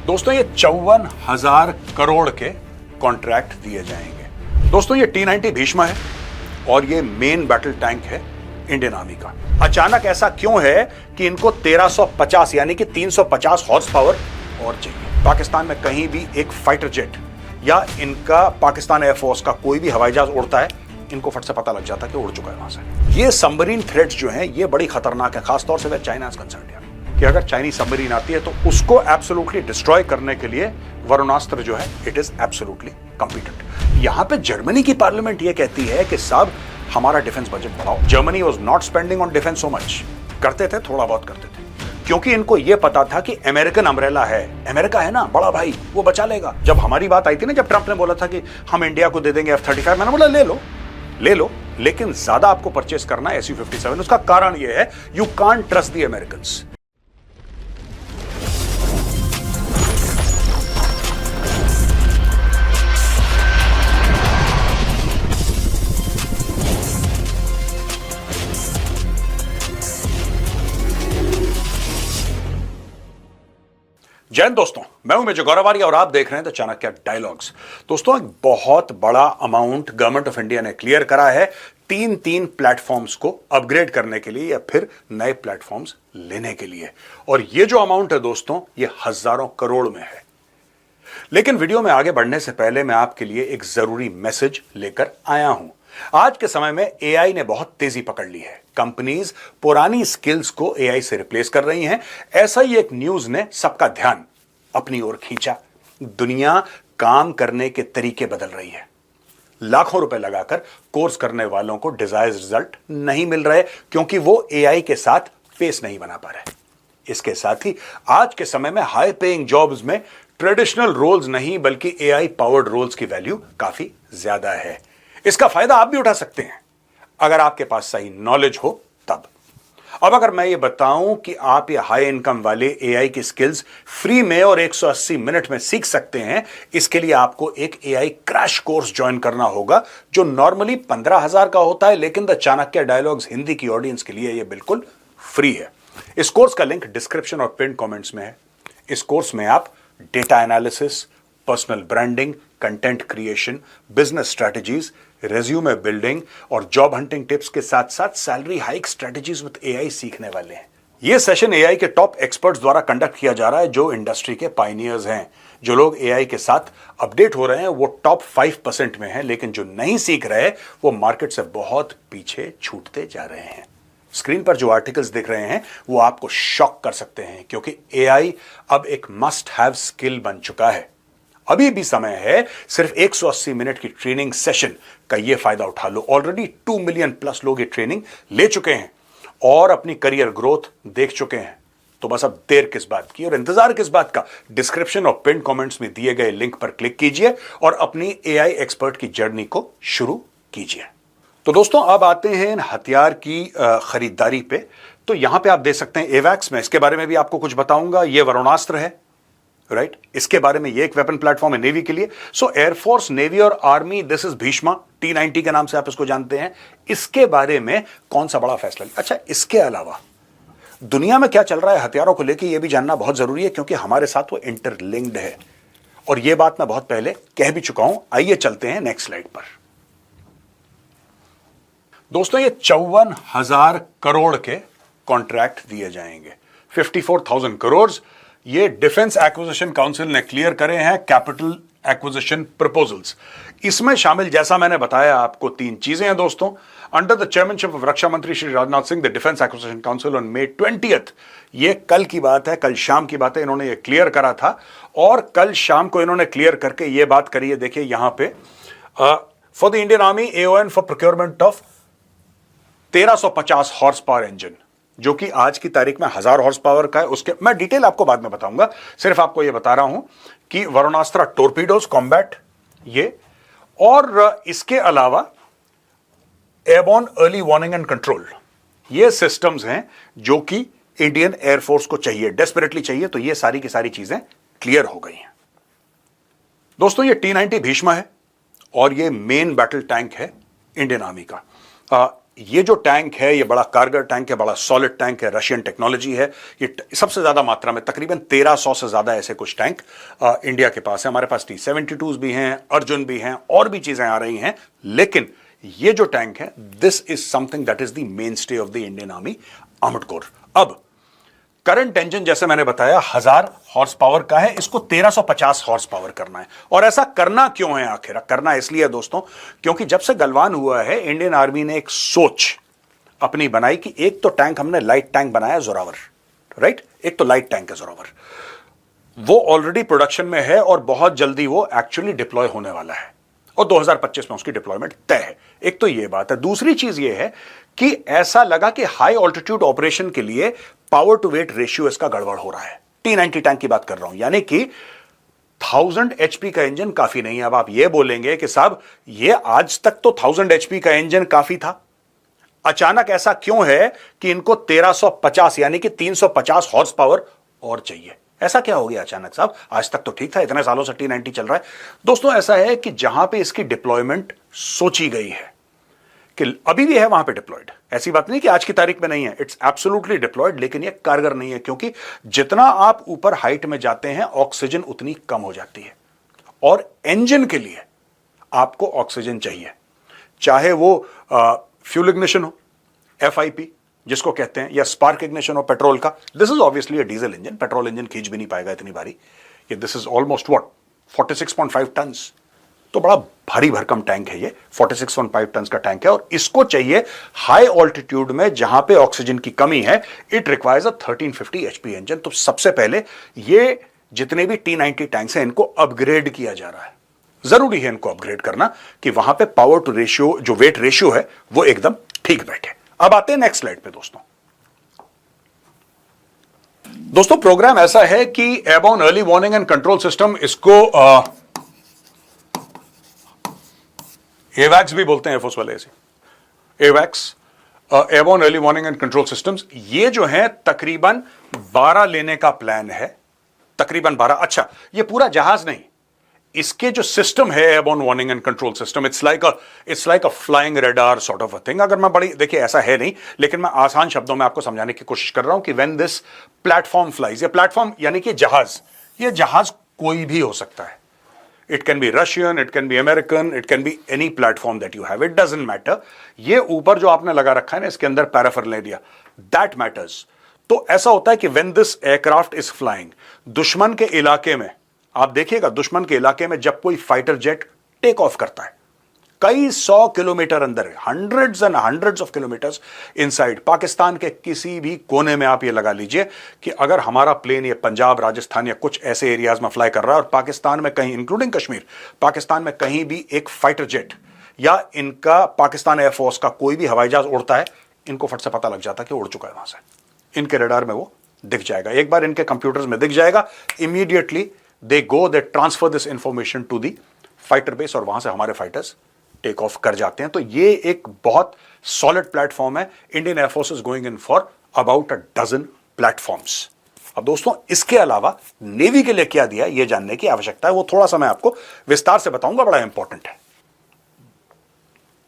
दोस्तों ये 54,000 करोड़ के कॉन्ट्रैक्ट दिए जाएंगे। दोस्तों ये T-90 भीष्मा है और ये मेन बैटल टैंक है इंडियन आर्मी का। अचानक ऐसा क्यों है कि इनको 1350 यानी कि 350 हॉर्स पावर और चाहिए। पाकिस्तान में कहीं भी एक फाइटर जेट या इनका पाकिस्तान एयरफोर्स का कोई भी हवाई जहाज उड़ता है, इनको फट से पता लग जाता है कि उड़ चुका है वहां से। ये सबमरीन थ्रेट्स जो हैं ये बड़ी खतरनाक है, खासतौर से चाइना इज कंसर्न्ड है कि अगर चाइनीज सबमरीन आती है तो उसको एब्सोल्युटली डिस्ट्रॉय करने के लिए वरुणास्त्र जो है इट इज एब्सोल्युटली कॉम्पिटेंट। यहां पे जर्मनी की पार्लियामेंट ये कहती है कि साहब हमारा डिफेंस बजट बढ़ाओ। Germany was not spending on defence so much, करते थे थोड़ा बहुत करते थे, क्योंकि इनको यह पता था कि अमेरिकन अम्ब्रेला है, अमेरिका है ना बड़ा भाई, वो बचा लेगा। जब हमारी बात आई थी ना, जब ट्रंप ने बोला था कि हम इंडिया को दे देंगे F-35, मैंने बोला ले लो, लेकिन ज्यादा आपको परचेस करना है Su-57। उसका कारण यह है you can't trust the Americans. जय हिंद दोस्तों, मैं हूं मेजर गौरवारी और आप देख रहे हैं द चाणक्य डायलॉग्स। दोस्तों एक बहुत बड़ा अमाउंट गवर्नमेंट ऑफ इंडिया ने क्लियर करा है तीन प्लेटफॉर्म्स को अपग्रेड करने के लिए या फिर नए प्लेटफॉर्म्स लेने के लिए, और ये जो अमाउंट है दोस्तों ये हजारों करोड़ में है। लेकिन वीडियो में आगे बढ़ने से पहले मैं आपके लिए एक जरूरी मैसेज लेकर आया हूं। आज के समय में एआई ने बहुत तेजी पकड़ ली है, कंपनीज पुरानी स्किल्स को एआई से रिप्लेस कर रही हैं। ऐसा ही एक न्यूज ने सबका ध्यान अपनी ओर खींचा। दुनिया काम करने के तरीके बदल रही है। लाखों रुपए लगाकर कोर्स करने वालों को डिजायर्ड रिजल्ट नहीं मिल रहे क्योंकि वो एआई के साथ फेस नहीं बना पा रहे। इसके साथ ही आज के समय में हाई पेइंग जॉब्स में ट्रेडिशनल रोल्स नहीं बल्कि एआई पावर्ड रोल्स की वैल्यू काफी ज्यादा है। इसका फायदा आप भी उठा सकते हैं अगर आपके पास सही नॉलेज हो तब। अब अगर मैं ये बताऊं कि आप ये हाई इनकम वाले एआई की स्किल्स फ्री में और 180 मिनट में सीख सकते हैं, इसके लिए आपको एक एआई क्रैश कोर्स ज्वाइन करना होगा जो नॉर्मली 15,000 का होता है, लेकिन द चाणक्य डायलॉग्स हिंदी की ऑडियंस के लिए यह बिल्कुल फ्री है। इस कोर्स का लिंक डिस्क्रिप्शन और पिन कमेंट्स में है। इस कोर्स में आप data analysis, personal branding, content creation, business strategies, resume building और जॉब हंटिंग टिप्स के साथ साथ salary hike strategies with AI सीखने वाले हैं। यह सेशन एआई के टॉप एक्सपर्ट्स द्वारा कंडक्ट किया जा रहा है जो इंडस्ट्री के पायनियर्स हैं। जो लोग एआई के साथ अपडेट हो रहे हैं वो टॉप 5% में हैं, लेकिन जो नहीं सीख रहे वो मार्केट से बहुत पीछे छूटते जा रहे हैं। स्क्रीन पर जो आर्टिकल्स दिख रहे हैं वो आपको शॉक कर सकते हैं क्योंकि एआई अब एक मस्ट हैव स्किल बन चुका है। अभी भी समय है, सिर्फ 180 मिनट की ट्रेनिंग सेशन का ये फायदा उठा लो। ऑलरेडी 2 मिलियन प्लस लोग ये ट्रेनिंग ले चुके हैं और अपनी करियर ग्रोथ देख चुके हैं। तो बस अब देर किस बात की और इंतजार किस बात का, डिस्क्रिप्शन और पिन कमेंट्स में दिए गए लिंक पर क्लिक कीजिए और अपनी एआई एक्सपर्ट की जर्नी को शुरू कीजिए। तो दोस्तों अब आते हैं हथियार की खरीदारी पे। तो यहां पे आप देख सकते हैं एवैक्स में, इसके बारे में भी आपको कुछ बताऊंगा। ये वरुणास्त्र है, राइट? इसके बारे में ये एक वेपन प्लेटफॉर्म है नेवी के लिए। सो एयरफोर्स, नेवी और army, this is Bheeshma, T-90 के नाम से आप इसको जानते हैं। इसके बारे में कौन सा बड़ा फैसला लिया? अच्छा, इसके अलावा दुनिया में क्या चल रहा है हथियारों को लेकर यह भी जानना बहुत जरूरी है क्योंकि हमारे साथ वो इंटरलिंक्ड है और यह बात मैं बहुत पहले कह भी चुका हूं। आइए चलते हैं नेक्स्ट स्लाइड पर। दोस्तों ये 54,000 करोड़ के कॉन्ट्रैक्ट दिए जाएंगे। 54,000 करोड़ ये डिफेंस एक्विजिशन काउंसिल ने क्लियर करे हैं कैपिटल एक्विजिशन प्रपोजल्स। इसमें शामिल, जैसा मैंने बताया आपको, 3 चीजें हैं दोस्तों। अंडर द चेयरमैनशिप ऑफ रक्षा मंत्री Shri Rajnath Singh, the defence acquisition council on May 20th, ये कल की बात है, कल शाम की बात है, इन्होंने ये क्लियर करा था और कल शाम को इन्होंने क्लियर करके ये बात करी है। देखिए यहां पे for the Indian army AON for procurement of 1350 horse power engine, जो कि आज की तारीख में 1000 हॉर्स पावर का है। उसके मैं डिटेल आपको बाद में बताऊंगा, सिर्फ आपको यह बता रहा हूं कि वरुणास्त्र टोरपीडोज कॉम्बैट ये, और इसके अलावा airborne early warning and control, ये सिस्टम्स हैं जो कि इंडियन एयरफोर्स को चाहिए, डेस्परेटली चाहिए। तो ये सारी की सारी चीजें क्लियर हो गई हैं। दोस्तों ये T-90 भीष्मा है और ये मेन बैटल टैंक है इंडियन आर्मी का। ये जो टैंक है, ये बड़ा कारगर टैंक है, बड़ा सॉलिड टैंक है, रशियन टेक्नोलॉजी है। ये सबसे ज्यादा मात्रा में, तकरीबन 1300 से ज्यादा ऐसे कुछ टैंक इंडिया के पास है। हमारे पास T-72s भी हैं, अर्जुन भी हैं, और भी चीजें आ रही हैं। लेकिन ये जो टैंक है, this is something that is the main stay of the Indian army armoured corps. अब करंट इंजन जैसे मैंने बताया 1000 हॉर्स पावर का है, इसको 1350 हॉर्स पावर करना है। और ऐसा करना क्यों है? आखिर करना इसलिए दोस्तों, क्योंकि जब से गलवान हुआ है, इंडियन आर्मी ने एक सोच अपनी बनाई कि एक तो टैंक हमने लाइट टैंक बनाया जोरावर, राइट? एक तो लाइट टैंक है जोरावर, वो ऑलरेडी प्रोडक्शन में है और बहुत जल्दी वो एक्चुअली डिप्लॉय होने वाला है और 2025 में उसकी डिप्लॉयमेंट तय है। एक तो ये बात है। दूसरी चीज ये है कि ऐसा लगा कि हाई ऑल्टीट्यूड ऑपरेशन के लिए पावर टू वेट रेशियो इसका गड़बड़ हो रहा है। T-90 टैंक की बात कर रहा हूं, यानी कि 1000 HP का इंजन काफी नहीं है। अब आप ये बोलेंगे कि साहब ये आज तक तो 1000 HP का इंजन काफी था, अचानक ऐसा क्यों है कि इनको 1350 यानी कि 350 हॉर्स पावर और चाहिए? ऐसा क्या हो गया अचानक साहब? आज तक तो ठीक था, इतने सालों से T-90 चल रहा है। दोस्तों ऐसा है कि जहां पे इसकी डिप्लॉयमेंट सोची गई है कि अभी भी है वहां पे डिप्लॉयड, ऐसी बात नहीं कि आज की तारीख में नहीं है, इट्स एब्सोल्युटली डिप्लॉयड, लेकिन ये कारगर नहीं है क्योंकि जितना आप ऊपर हाइट में जाते हैं ऑक्सीजन उतनी कम हो जाती है और इंजन के लिए आपको ऑक्सीजन चाहिए, चाहे वो फ्यूल इग्निशन हो, FIP जिसको कहते हैं, या स्पार्क इग्निशन हो पेट्रोल का। This is obviously a diesel engine, petrol engine खींच भी नहीं पाएगा इतनी भारी। ये this is almost what 46.5 tons, तो बड़ा भारी भरकम टैंक है ये, 46.5 टन्स का टैंक है और इसको चाहिए हाई ऑल्टीट्यूड में जहां पे ऑक्सीजन की कमी है। It requires a 1350 HP engine. तो सबसे पहले ये जितने भी T-90 टैंक्स हैं इनको अपग्रेड किया जा रहा है। जरूरी है इनको अपग्रेड करना कि वहां पे पावर टू रेशियो, जो वेट रेशियो है, वो एकदम ठीक बैठे। अब आते हैं नेक्स्ट स्लाइड पे दोस्तों प्रोग्राम ऐसा है कि airborne early warning and control system, इसको एवैक्स भी बोलते हैं एयरफोर्स वाले, ऐसे एवैक्स, airborne early warning and control systems. ये जो है तकरीबन 12 लेने का प्लान है, तकरीबन 12। अच्छा, ये पूरा जहाज नहीं, इसके जो सिस्टम है airborne warning and control system, it's like a flying radar sort of a thing. अगर मैं बड़ी, देखिए ऐसा है नहीं, लेकिन मैं आसान शब्दों में आपको समझाने की कोशिश कर रहा हूं कि व्हेन दिस प्लेटफॉर्म फ्लाइज, ये प्लेटफॉर्म यानी कि जहाज, ये जहाज कोई भी हो सकता है। It can be Russian, it can be American, it can be any platform that you have. It doesn't matter. ये ऊपर जो आपने लगा रखा है ना, इसके अंदर पैराफर्नेलिया, that matters. तो ऐसा होता है कि when this aircraft is flying, दुश्मन के इलाके में, आप देखिएगा दुश्मन के इलाके में जब कोई फाइटर जेट टेक ऑफ करता है, कई 100 किलोमीटर अंदर, hundreds and hundreds of kilometres inside, Pakistan के किसी भी कोने में आप ये लगा लीजिए कि अगर हमारा प्लेन ये पंजाब, राजस्थान या कुछ ऐसे एरियाज में फ्लाई कर रहा है और पाकिस्तान में कहीं, इंक्लूडिंग कश्मीर, पाकिस्तान में कहीं भी एक फाइटर जेट या इनका पाकिस्तान एयरफोर्स का कोई भी हवाई जहाज उड़ता है, इनको फट से पता लग जाता है कि उड़ चुका है वहां से। इनके रडार में वो दिख जाएगा, एक बार इनके कंप्यूटर्स में दिख जाएगा, immediately they transfer this information to the fighter base और वहां से हमारे फाइटर्स टेक ऑफ कर जाते हैं। तो ये एक बहुत सॉलिड प्लेटफॉर्म है। Indian air force is going in for about a dozen platforms. अब दोस्तों इसके अलावा नेवी के लिए क्या दिया, यह जानने की आवश्यकता है, वो थोड़ा सा मैं आपको विस्तार से बताऊंगा, बड़ा इंपॉर्टेंट है।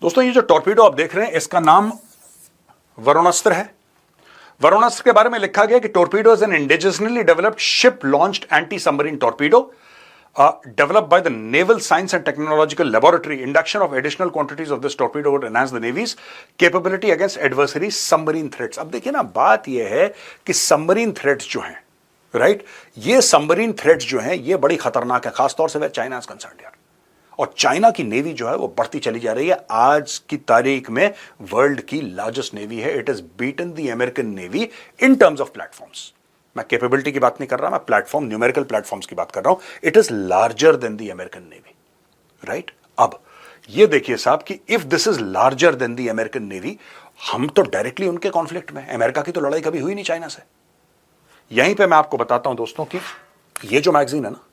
दोस्तों ये जो टॉर्पीडो आप देख रहे हैं, इसका नाम वरुणास्त्र है। वरुणास्त्र के बारे में लिखा गया कि torpedo is an indigenously developed ship launched anti submarine torpedo developed by the Naval Science and Technological Laboratory. Induction of additional quantities of this torpedo would enhance the Navy's capability against adversary submarine threats. अब देखिए ना, बात यह है कि submarine threats जो हैं, right, ये सबमरीन थ्रेट्स जो हैं ये बड़ी खतरनाक है, खासतौर से चाइना इज कंसर्न्ड यार। और चाइना की नेवी जो है वो बढ़ती चली जा रही है। आज की तारीख में वर्ल्ड की लार्जेस्ट नेवी है। It is beaten the American navy in terms of platforms. मैं कैपेबिलिटी की बात नहीं कर रहा, मैं प्लेटफॉर्म, न्यूमेरिकल प्लेटफॉर्म्स की बात कर रहा हूं। It is larger than the American navy, right. अब ये देखिए साहब कि if this is larger than the American navy, हम तो डायरेक्टली उनके कॉन्फ्लिक्ट में। अमेरिका की तो लड़ाई कभी हुई नहीं चाइना से। यहीं पे मैं आपको बताता हूं दोस्तों कि ये जो मैगजीन है ना,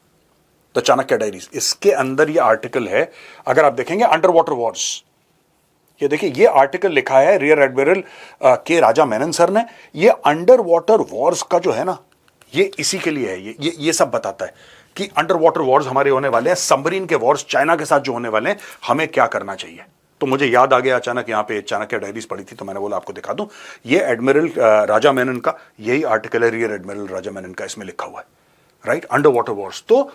द चाणक्य डायरीज, इसके अंदर ये आर्टिकल है, अगर आप देखेंगे अंडर वाटर वॉर्स, ये देखिए ये आर्टिकल लिखा है रियर एडमिरल के राजा मेनन सर ने। ये अंडर वाटर वॉर्स का जो है ना, ये इसी के लिए है। ये सब बताता है कि अंडर वाटर वॉर्स हमारे होने वाले हैं, सबमरीन के वॉर्स चाइना के साथ जो होने वाले हैं, हमें क्या करना चाहिए। तो मुझे याद आ गया अचानक, यहां पे चाणक्य डायरीज पड़ी थी तो मैंने बोला आपको दिखा दूं। ये एडमिरल राजा मेनन का यही आर्टिकल है, रियर एडमिरल राजा मेनन का, इसमें लिखा हुआ है, राइट, अंडर वाटर वॉर्स। तो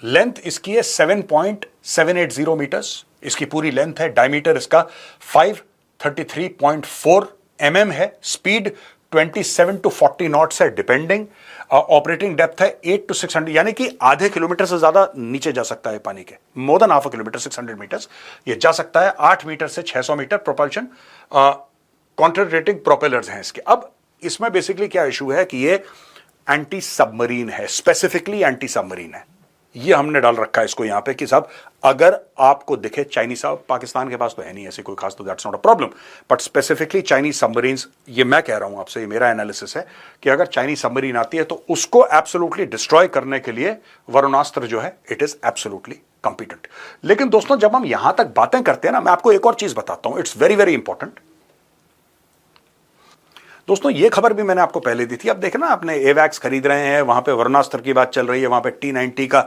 लेंथ इसकी है 7.780 मीटर्स, इसकी पूरी लेंथ है। डायमीटर इसका 533.4 mm है। स्पीड 27 to 40 नॉट्स है डिपेंडिंग। ऑपरेटिंग डेप्थ है 8 to 600, यानी कि आधे किलोमीटर से ज्यादा नीचे जा सकता है पानी के, more than half a kilometre, 600 metres ये जा सकता है। 8 मीटर से 600 मीटर प्रोपल्शन कॉन्ट्ररेटिंग प्रोपेलर्स हैं इसके। अब इसमें बेसिकली क्या इशू है कि ये एंटी सबमरीन है, स्पेसिफिकली एंटी सबमरीन है। ये हमने डाल रखा है इसको यहां पे कि साहब अगर आपको दिखे चाइनीज, साहब पाकिस्तान के पास तो है नहीं ऐसी कोई खास, तो that's not a problem, but specifically Chinese submarines, ये मैं कह रहा हूं आपसे, ये मेरा एनालिसिस है कि अगर चाइनीज सबमरीन आती है तो उसको एब्सोल्युटली डिस्ट्रॉय करने के लिए वरुणास्त्र जो है इट इज एब्सोल्युटली कंपिटेंट। लेकिन दोस्तों जब हम यहां तक बातें करते हैं ना, मैं आपको एक और चीज बताता हूं, इट्स वेरी वेरी इंपॉर्टेंट। दोस्तों ये खबर भी मैंने आपको पहले दी थी। अब देखना, आपने एवैक्स खरीद रहे हैं, वहां पे वरुणास्त्र की बात चल रही है, वहां पे T90 का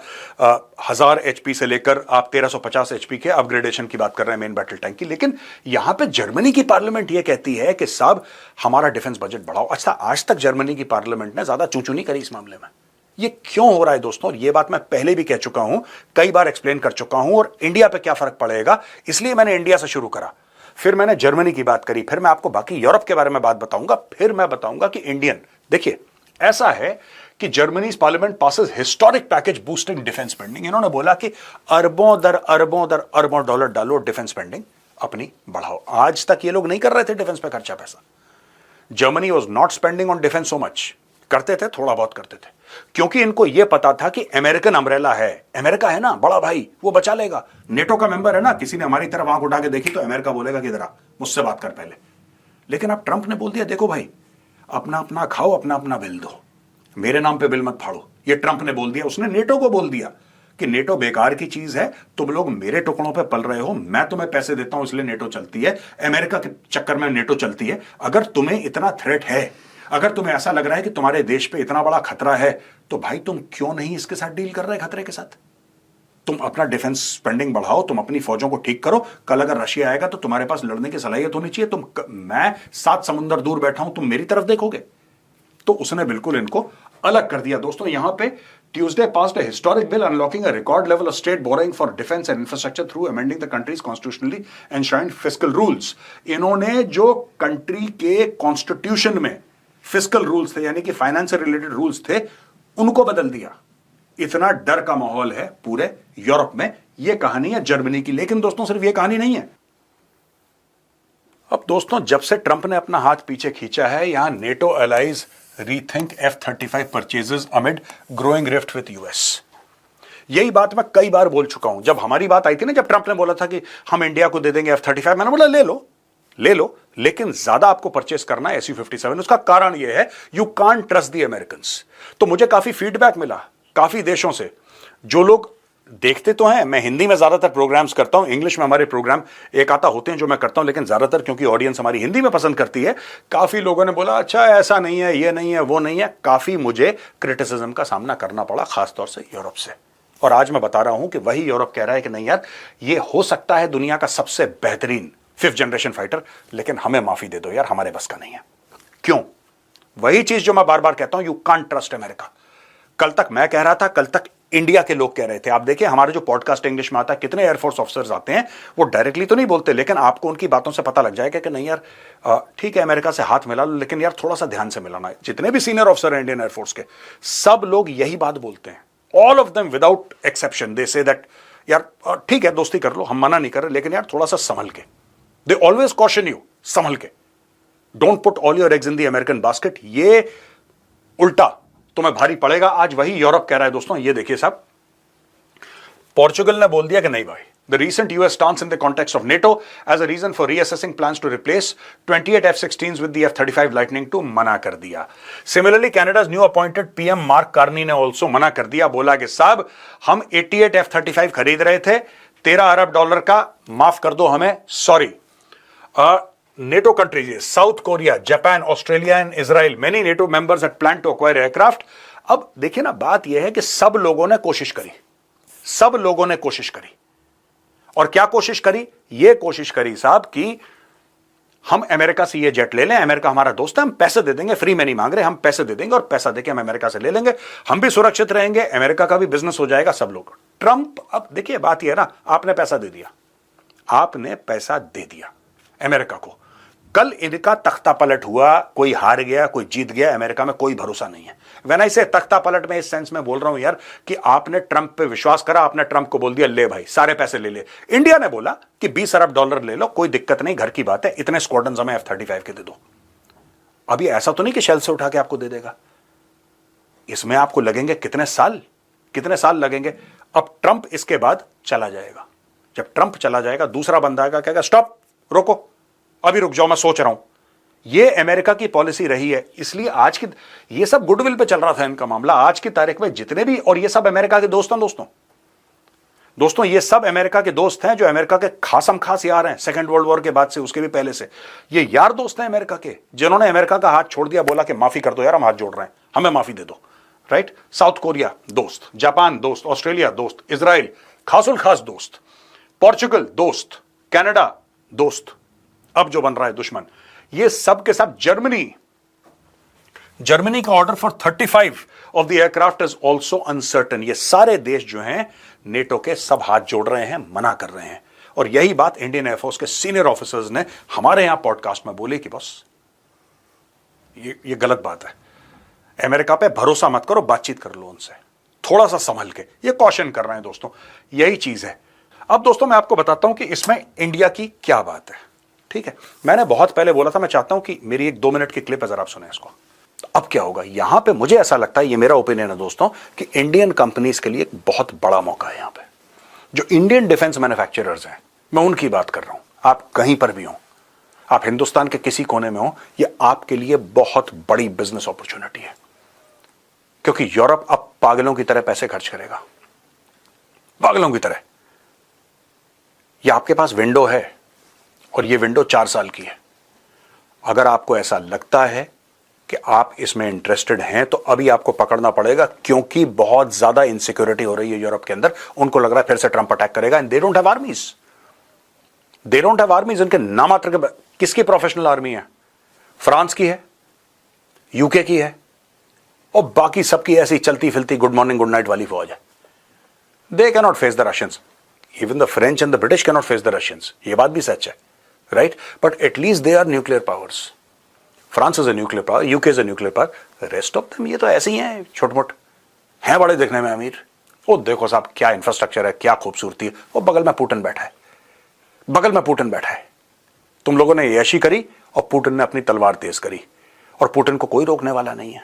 1000 HP से लेकर आप 1350 HP के अपग्रेडेशन की बात कर रहे हैं मेन बैटल टैंक की। लेकिन यहां पे जर्मनी की पार्लियामेंट ये कहती है कि साहब हमारा डिफेंस बजट बढ़ाओ। अच्छा, आज तक जर्मनी की पार्लियामेंट ने ज्यादा चूचू नहीं करी इस मामले में। ये क्यों हो रहा है दोस्तों? ये बात मैं पहले भी कह चुका हूं, कई बार एक्सप्लेन कर चुका हूं, और इंडिया पे क्या फर्क पड़ेगा, इसलिए मैंने इंडिया से शुरू करा, फिर मैंने जर्मनी की बात करी, फिर मैं आपको बाकी यूरोप के बारे में बात बताऊंगा, फिर मैं बताऊंगा कि इंडियन। देखिए ऐसा है कि Germany parliament passes historic package boosting defence spending. इन्होंने बोला कि अरबों दर अरबों डॉलर डालो, डिफेंस स्पेंडिंग अपनी बढ़ाओ। आज तक ये लोग नहीं कर रहे थे डिफेंस पे खर्चा पैसा। Germany was not spending on defence so much, करते थे, थोड़ा बहुत करते थे, क्योंकि इनको यह पता था कि अमेरिकन अम्ब्रेला है, अमेरिका है ना बड़ा भाई, वो बचा लेगा। नेटो का मेंबर है ना, किसी ने हमारी तरफ आंख उठा के देखी तो अमेरिका बोलेगा कि इधर आ, मुझसे बात कर पहले। लेकिन अब ट्रंप ने बोल दिया, देखो भाई अपना अपना खाओ, अपना अपना बिल दो, मेरे नाम पे बिल मत फाड़ो। ये ट्रंप ने बोल दिया, उसने नेटो को बोल दिया कि नेटो बेकार की चीज है, तुम लोग मेरे टुकड़ों पे पल रहे हो, मैं तुम्हें पैसे देता हूं इसलिए नेटो चलती है, अमेरिका के चक्कर में नेटो चलती है। अगर तुम्हें इतना थ्रेट है, अगर तुम्हें ऐसा लग रहा है कि तुम्हारे देश पे इतना बड़ा खतरा है, तो भाई तुम क्यों नहीं इसके साथ डील कर रहे खतरे के साथ? तुम अपना डिफेंस स्पेंडिंग बढ़ाओ, तुम अपनी फौजों को ठीक करो। कल अगर रशिया आएगा तो तुम्हारे पास लड़ने की सलाहियत होनी चाहिए। मैं 7 समुंदर दूर बैठा हूं, तुम मेरी तरफ देखोगे? तो उसने बिल्कुल इनको अलग कर दिया। दोस्तों यहां पे Tuesday passed a historic bill unlocking a record level of state borrowing for defense and infrastructure through amending the country's constitutionally enshrined fiscal rules। इन्होंने जो कंट्री के कॉन्स्टिट्यूशन में फिस्कल रूल्स थे, यानी कि फाइनेंस से रिलेटेड रूल्स थे, उनको बदल दिया। इतना डर का माहौल है पूरे यूरोप में। यह कहानी है जर्मनी की। लेकिन दोस्तों सिर्फ यह कहानी नहीं है। अब दोस्तों जब से ट्रंप ने अपना हाथ पीछे खींचा है, यहां NATO allies rethink F-35 purchases amid growing rift with US. यही बात मैं कई बार बोल चुका हूं। जब हमारी बात आई थी ना, जब ट्रंप ने बोला था कि हम इंडिया को दे देंगे F-35, मैंने बोला ले लो, लेकिन ज्यादा आपको परचेस करना है Su-57। उसका कारण यह है, you can't trust the Americans. तो मुझे काफी फीडबैक मिला काफी देशों से, जो लोग देखते तो हैं, मैं हिंदी में ज्यादातर प्रोग्राम्स करता हूं, इंग्लिश में हमारे प्रोग्राम एक आता होते हैं जो मैं करता हूं, लेकिन ज्यादातर क्योंकि ऑडियंस हमारी हिंदी में पसंद करती है, काफी लोगों ने बोला अच्छा ऐसा नहीं है, ये नहीं है, वो नहीं है। काफी मुझे क्रिटिसिज्म का सामना करना पड़ा, खासतौर से यूरोप से। और आज मैं बता रहा हूं कि वही यूरोप कह रहा है कि नहीं यार, ये हो सकता है दुनिया का सबसे बेहतरीन 5th जनरेशन फाइटर, लेकिन हमें माफी दे दो यार, हमारे बस का नहीं है। क्यों? वही चीज जो मैं बार बार कहता हूं, यू कांट ट्रस्ट अमेरिका। कल तक मैं कह रहा था, कल तक इंडिया के लोग कह रहे थे। आप देखिए हमारे जो पॉडकास्ट इंग्लिश में आता है, कितने एयरफोर्स ऑफिसर्स आते हैं, वो डायरेक्टली तो नहीं बोलते, लेकिन आपको उनकी बातों से पता लग जाएगा कि नहीं यार ठीक है अमेरिका से हाथ मिला लो, लेकिन यार थोड़ा सा ध्यान से मिलाना है। जितने भी सीनियर ऑफिसर हैं इंडियन एयरफोर्स के, सब लोग यही बात बोलते हैं। All of them without exception they say that यार ठीक है दोस्ती कर लो, हम मना नहीं कर रहे, लेकिन यार थोड़ा सा संभल के। दे ऑलवेज कॉशन यू, संभल के, don't put all your eggs in the American basket. ये उल्टा तुम्हें भारी पड़ेगा। आज वही यूरोप कह रहा है दोस्तों। ये देखिए साहब, पोर्चुगल ने बोल दिया कि नहीं भाई, the recent US stance in the context of NATO as a reason for reassessing plans to replace 28 F-16s with the F-35 Lightning II मना कर दिया। Similarly, Canada's new appointed PM mark Carney ने also मना कर दिया, बोला कि साहब हम 88 F-35 खरीद रहे थे, $13 अरब का, माफ कर दो हमें, sorry. NATO countries, South Korea, Japan, Australia and Israel, many NATO members had planned to acquire aircraft। अब देखिए ना, बात यह है कि सब लोगों ने कोशिश करी, सब लोगों ने कोशिश करी। और क्या कोशिश करी? ये कोशिश करी साहब कि हम अमेरिका से ये जेट ले लें, अमेरिका हमारा दोस्त है, हम पैसे दे देंगे, फ्री में नहीं मांग रहे, हम पैसे दे देंगे और पैसा देके हम अमेरिका से ले लेंगे, हम भी सुरक्षित रहेंगे, अमेरिका का भी बिजनेस हो जाएगा, सब लोग। ट्रंप, अब देखिए बात यह है ना, आपने पैसा दे दिया, आपने पैसा दे दिया अमेरिका को, कल इनका तख्ता पलट हुआ, कोई हार गया कोई जीत गया, अमेरिका में कोई भरोसा नहीं है। व्हेन आई से तख्ता पलट में इस सेंस में बोल रहा हूं यार कि आपने ट्रंप पे विश्वास करा, आपने ट्रंप को बोल दिया ले भाई सारे पैसे ले ले। इंडिया ने बोला कि 20 अरब डॉलर ले लो, कोई दिक्कत नहीं, घर की बात है, इतने स्क्वाड्रन हमें F-35 के दे दो। अभी ऐसा तो नहीं कि शेल से उठा के आपको दे देगा, इसमें आपको लगेंगे कितने साल लगेंगे। अब ट्रंप इसके बाद चला जाएगा, जब ट्रंप चला जाएगा दूसरा बंदा आएगा, कहेगा स्टॉप, रोको, अभी रुक जाओ, मैं सोच रहा हूं। ये अमेरिका की पॉलिसी रही है, इसलिए आज की ये सब गुडविल पे चल रहा था इनका मामला। आज की तारीख में जितने भी, और ये सब अमेरिका के दोस्त हैं दोस्तों ये सब अमेरिका के दोस्त हैं, जो अमेरिका के खासम खास यार हैं, सेकंड वर्ल्ड वॉर के बाद से, उसके भी पहले से ये यार दोस्त हैं अमेरिका के, जिन्होंने अमेरिका का हाथ छोड़ दिया, बोला कि माफी कर दो यार, हम हाथ जोड़ रहे हैं, हमें माफी दे दो, राइट। साउथ कोरिया दोस्त, जापान दोस्त, ऑस्ट्रेलिया दोस्त, इजराइल खासुल खास दोस्त, पोर्चुगल दोस्त, कनाडा दोस्त, अब जो बन रहा है दुश्मन, ये सब के सब जर्मनी का order for 35 of the aircraft is also uncertain. ये सारे देश जो हैं नेटो के, सब हाथ जोड़ रहे हैं, मना कर रहे हैं। और यही बात इंडियन एयरफोर्स के सीनियर ऑफिसर्स ने हमारे यहां पॉडकास्ट में बोली कि बस ये गलत बात है, अमेरिका पे भरोसा मत करो, बातचीत कर लो उनसे, थोड़ा सा संभल के, ये कॉशन कर रहे हैं दोस्तों, यही चीज है। अब दोस्तों मैं आपको बताता हूं कि इसमें इंडिया की क्या बात है, ठीक है। मैंने बहुत पहले बोला था, मैं चाहता हूं कि मेरी एक 2 मिनट की क्लिप है, जरा आप सुने इसको। तो अब क्या होगा, यहां पे मुझे ऐसा लगता है, ये मेरा ओपिनियन है दोस्तों, कि इंडियन कंपनीज के लिए एक बहुत बड़ा मौका है यहां पे। जो इंडियन डिफेंस मैन्युफैक्चरर्स हैं, मैं उनकी बात कर रहा हूं, आप कहीं पर भी हो, आप हिंदुस्तान के किसी कोने में हो, ये आपके लिए बहुत बड़ी बिजनेस अपॉर्चुनिटी है। क्योंकि यूरोप अब पागलों की तरह पैसे खर्च करेगा, पागलों की तरह। ये आपके पास विंडो है, और ये विंडो 4 साल की है। अगर आपको ऐसा लगता है कि आप इसमें इंटरेस्टेड हैं, तो अभी आपको पकड़ना पड़ेगा, क्योंकि बहुत ज्यादा इनसिक्योरिटी हो रही है यूरोप के अंदर। उनको लग रहा है फिर से ट्रंप अटैक करेगा, and they don't have आर्मीज, they don't have आर्मीज। उनके नामात्र के, किसकी प्रोफेशनल आर्मी है? फ्रांस की है, यूके की है, और बाकी सबकी ऐसी चलती फिरती गुड मॉर्निंग गुड नाइट वाली फौज है। They cannot face the Russians, even the French and the British cannot face the Russians, ये बात भी सच है, right. But at least they are nuclear powers. France is a nuclear power, UK is a nuclear power, rest of them ये तो ऐसे ही हैं, छोट मोट हैं, बड़े दिखने में अमीर। वो देखो साहब क्या इंफ्रास्ट्रक्चर है, क्या खूबसूरती है। वो बगल में पुतिन बैठा है, बगल में पुतिन बैठा है। तुम लोगों ने ऐशी करी और पुतिन ने अपनी तलवार तेज करी, और पुतिन को कोई रोकने वाला नहीं है।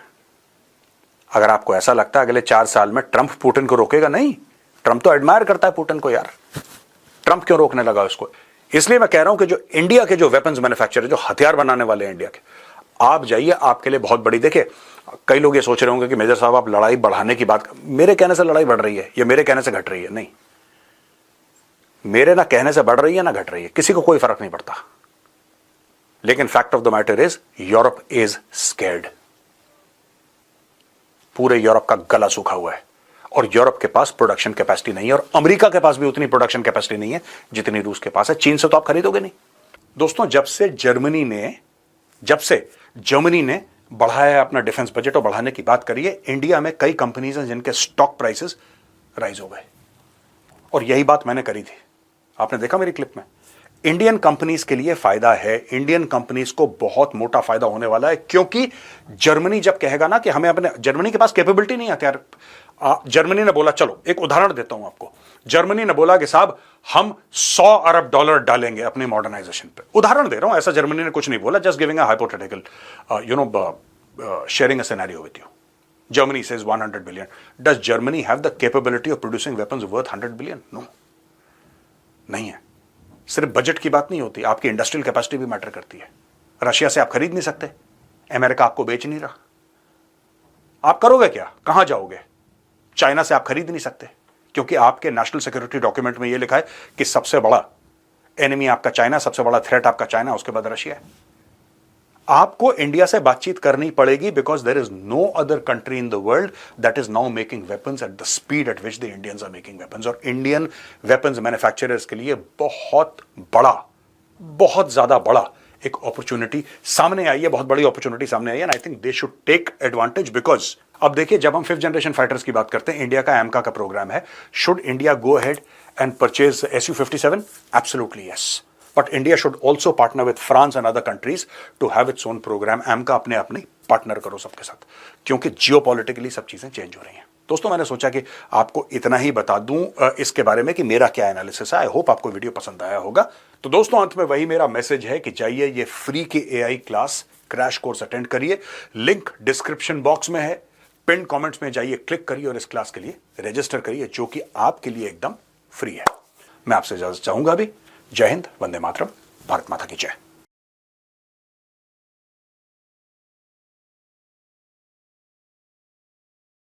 अगर आपको ऐसा लगता है अगले 4 साल में ट्रंप पुतिन को रोकेगा, नहीं, ट्रंप तो एडमायर करता है पुतिन को यार, ट्रंप क्यों रोकने लगा उसको? इसलिए मैं कह रहा हूं कि जो इंडिया के जो वेपन्स मैन्युफैक्चरर, जो हथियार बनाने वाले हैं इंडिया के, आप जाइए, आपके लिए बहुत बड़ी। देखिए कई लोग ये सोच रहे होंगे कि मेजर साहब आप लड़ाई बढ़ाने की बात, मेरे कहने से लड़ाई बढ़ रही है या मेरे कहने से घट रही है? नहीं, मेरे ना कहने से बढ़ रही है ना घट रही है, किसी को कोई फर्क नहीं पड़ता। लेकिन fact of the matter is Europe is scared. पूरे यूरोप का गला सूखा हुआ है, और यूरोप के पास प्रोडक्शन कैपेसिटी नहीं है, और अमेरिका के पास भी उतनी प्रोडक्शन कैपेसिटी नहीं है जितनी रूस के पास है। चीन से तो आप खरीदोगे नहीं। दोस्तों जब से जर्मनी ने बढ़ाया है अपना डिफेंस बजट और बढ़ाने की बात करी है, इंडिया में कई कंपनीज हैं जिनके स्टॉक प्राइसेस राइज हो गए, और यही बात मैंने करी थी, आपने देखा मेरी क्लिप में। इंडियन कंपनीज के लिए फायदा है, इंडियन कंपनीज को बहुत मोटा फायदा होने वाला है, क्योंकि जर्मनी जब कहेगा ना कि हमें अपने, जर्मनी के पास कैपेबिलिटी नहीं है हथियार। जर्मनी ने बोला, चलो एक उदाहरण देता हूं आपको, जर्मनी ने बोला कि साहब हम 100 अरब डॉलर डालेंगे अपने मॉडर्नाइजेशन पे। उदाहरण दे रहा हूं, ऐसा जर्मनी ने कुछ नहीं बोला, just giving a hypothetical sharing a scenario with you. Germany says 100 billion. Does Germany have the capability of producing weapons worth 100 billion? No. नहीं है। सिर्फ बजट की बात नहीं होती, आपकी इंडस्ट्रियल कैपेसिटी भी मैटर करती है। रशिया से आप खरीद नहीं सकते, अमेरिका आपको बेच नहीं रहा, आप करोगे क्या? कहां जाओगे? चाइना से आप खरीद नहीं सकते, क्योंकि आपके नेशनल सिक्योरिटी डॉक्यूमेंट में यह लिखा है कि सबसे बड़ा एनिमी आपका चाइना, सबसे बड़ा थ्रेट आपका चाइना, उसके बाद रशिया है। आपको इंडिया से बातचीत करनी पड़ेगी because there is no other country in the world that is now making weapons at the speed at which the Indians are making weapons. और इंडियन वेपन्स मैन्युफैक्चरर्स के लिए बहुत ज्यादा बड़ा एक अपॉर्चुनिटी सामने आई है, बहुत बड़ी अपॉर्चुनिटी सामने आई है। And I think they should take advantage because अब देखिए, जब हम 5th जनरेशन फाइटर्स की बात करते हैं, इंडिया का एमका का प्रोग्राम है। Should India go ahead and purchase Su-57? Absolutely yes. But India should also partner with France and other countries to have its own program. AMCA अपने अपने पार्टनर करो सबके साथ, क्योंकि जियोपॉलिटिकली सब चीजें चेंज हो रही हैं। दोस्तों, मैंने सोचा कि आपको इतना ही बता दूं इसके बारे में कि मेरा क्या एनालिसिस है। आई होप आपको वीडियो पसंद आया होगा। तो दोस्तों, अंत में वही मेरा मैसेज है कि जाइए ये फ्री के AI class crash course attend करिए। लिंक डिस्क्रिप्शन बॉक्स में है, पिन कमेंट्स में जाइए, क्लिक करिए और इस क्लास के लिए रजिस्टर करिए, जो कि आपके लिए एकदम फ्री है। मैं आपसे इजाजत चाहूंगा। अभी जय हिंद, वंदे मातरम, भारत माता की जय।